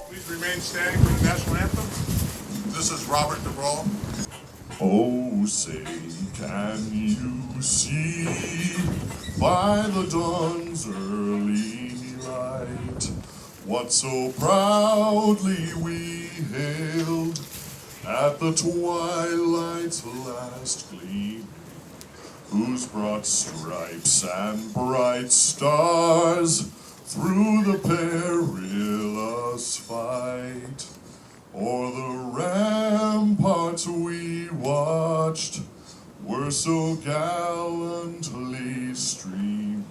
Please remain standing for the national anthem. This is Robert DeBrol. Oh, say, can you see by the dawn's early light what so proudly we hailed at the twilight's last gleaming, whose broad stripes and bright stars through the perilous fight o'er the ramparts we watched were so gallantly streaming.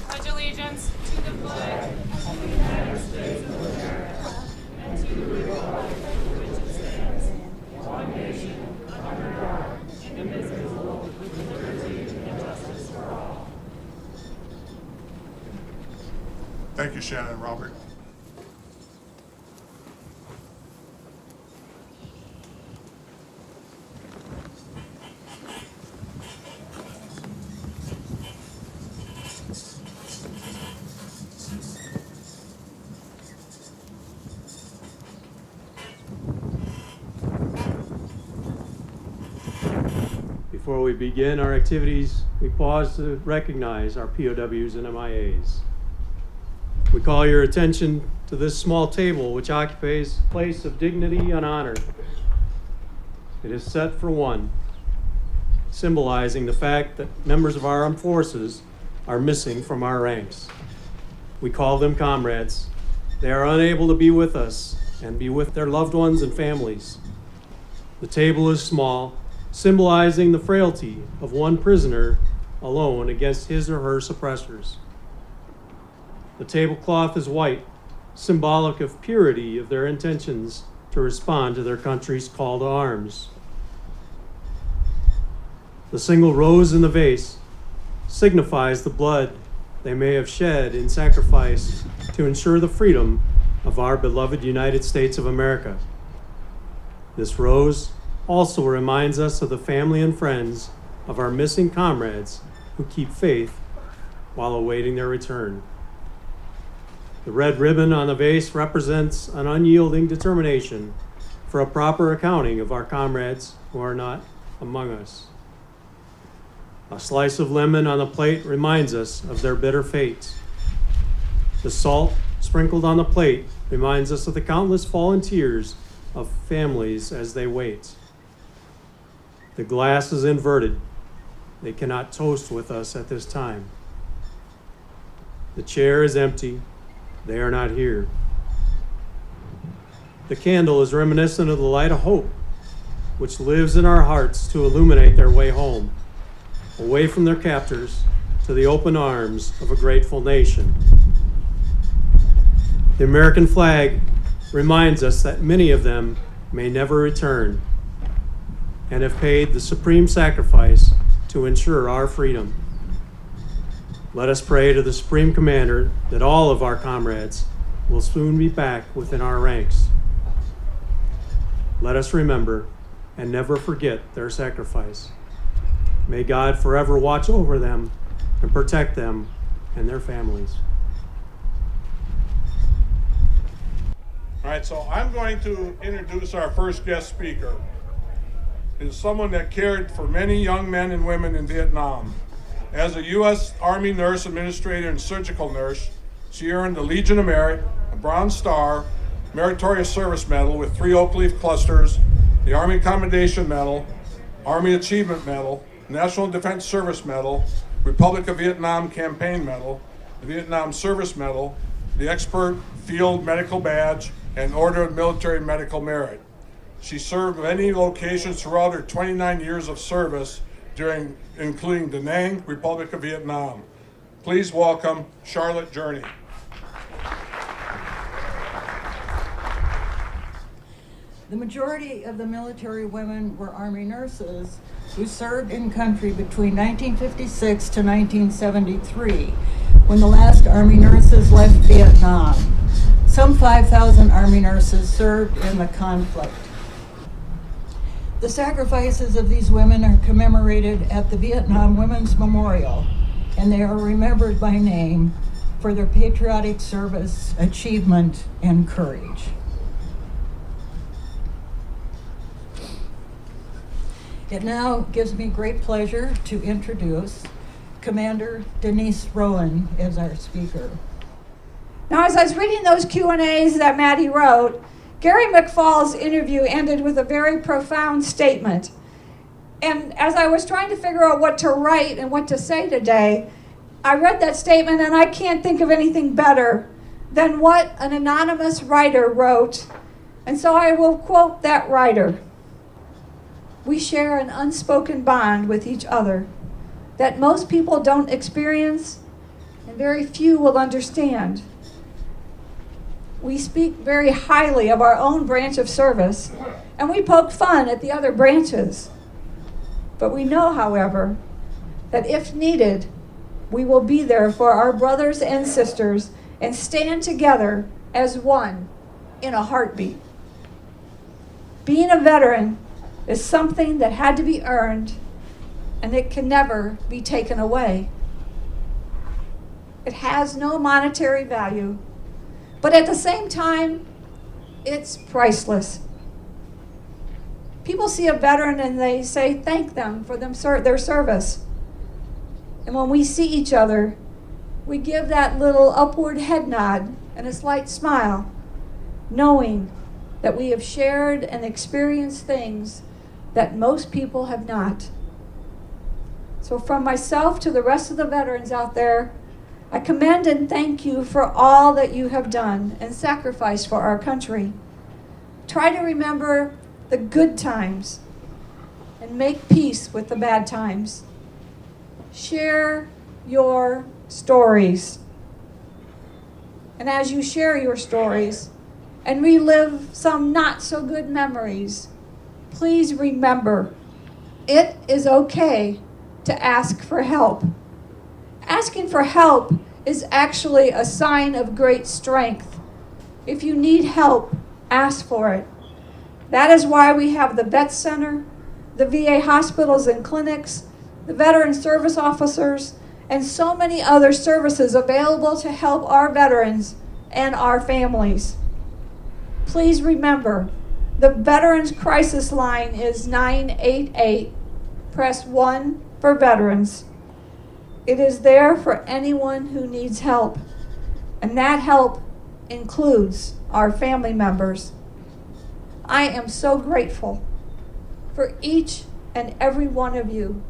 Pledge allegiance to the flag of the United States of America and to the republic for which it stands, one nation, under God, indivisible, with liberty and justice for all. Thank you, Shannon and Robert. Before we begin our activities, we pause to recognize our POWs and MIAs. We call your attention to this small table which occupies a place of dignity and honor. It is set for one, symbolizing the fact that members of our armed forces are missing from our ranks. We call them comrades. They are unable to be with us and be with their loved ones and families. The table is small, symbolizing the frailty of one prisoner alone against his or her suppressors. The tablecloth is white, symbolic of purity of their intentions to respond to their country's call to arms. The single rose in the vase signifies the blood they may have shed in sacrifice to ensure the freedom of our beloved United States of America. This rose also reminds us of the family and friends of our missing comrades who keep faith while awaiting their return. The red ribbon on the vase represents an unyielding determination for a proper accounting of our comrades who are not among us. A slice of lemon on the plate reminds us of their bitter fate. The salt sprinkled on the plate reminds us of the countless fallen tears of families as they wait. The glass is inverted. They cannot toast with us at this time. The chair is empty. They are not here. The candle is reminiscent of the light of hope, which lives in our hearts to illuminate their way home, away from their captors to the open arms of a grateful nation. The American flag reminds us that many of them may never return and have paid the supreme sacrifice to ensure our freedom. Let us pray to the Supreme Commander that all of our comrades will soon be back within our ranks. Let us remember and never forget their sacrifice. May God forever watch over them and protect them and their families. All right, so I'm going to introduce our first guest speaker. It is someone that cared for many young men and women in Vietnam. As a U.S. Army nurse administrator and surgical nurse, she earned the Legion of Merit, a Bronze Star, Meritorious Service Medal with 3 oak leaf clusters, the Army Commendation Medal, Army Achievement Medal, National Defense Service Medal, Republic of Vietnam Campaign Medal, the Vietnam Service Medal, the Expert Field Medical Badge, and Order of Military Medical Merit. She served many locations throughout her 29 years of service, including Da Nang, Republic of Vietnam. Please welcome Charlotte Journey. The majority of the military women were Army nurses who served in country between 1956 to 1973, when the last Army nurses left Vietnam. Some 5,000 Army nurses served in the conflict. The sacrifices of these women are commemorated at the Vietnam Women's Memorial, and they are remembered by name for their patriotic service, achievement, and courage. It now gives me great pleasure to introduce Commander Denise Rowan as our speaker. Now, as I was reading those Q&As that Maddie wrote, Gary McFall's interview ended with a very profound statement. And as I was trying to figure out what to write and what to say today, I read that statement and I can't think of anything better than what an anonymous writer wrote. And so I will quote that writer. "We share an unspoken bond with each other that most people don't experience and very few will understand. We speak very highly of our own branch of service, and we poke fun at the other branches. But we know, however, that if needed, we will be there for our brothers and sisters and stand together as one in a heartbeat. Being a veteran is something that had to be earned, and it can never be taken away. It has no monetary value, but at the same time, it's priceless. People see a veteran and they say thank them for their service. And when we see each other, we give that little upward head nod and a slight smile, knowing that we have shared and experienced things that most people have not. So from myself to the rest of the veterans out there, I commend and thank you for all that you have done and sacrificed for our country. Try to remember the good times and make peace with the bad times. Share your stories. And as you share your stories and relive some not so good memories, please remember it is okay to ask for help. Asking for help is actually a sign of great strength. If you need help, ask for it. That is why we have the Vet Center, the VA hospitals and clinics, the veteran service officers, and so many other services available to help our veterans and our families. Please remember, the Veterans Crisis Line is 988. Press 1 for veterans. It is there for anyone who needs help, and that help includes our family members. I am so grateful for each and every one of you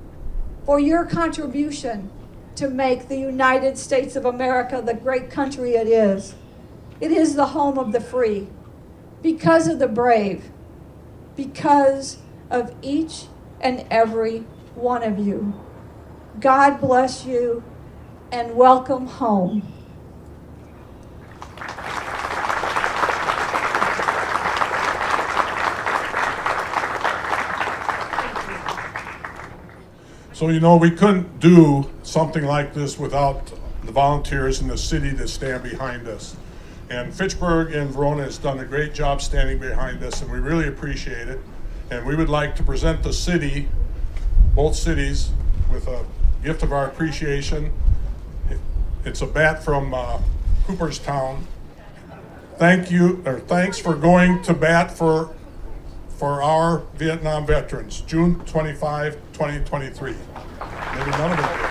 for your contribution to make the United States of America the great country it is. It is the home of the free, because of the brave, because of each and every one of you. God bless you and welcome home. So, we couldn't do something like this without the volunteers in the city that stand behind us. And Fitchburg and Verona has done a great job standing behind us, and we really appreciate it. And we would like to present the city, both cities, with a gift of our appreciation. It's a bat from Cooperstown. Thanks for going to bat for our Vietnam veterans, June 25, 2023. Maybe none of them did.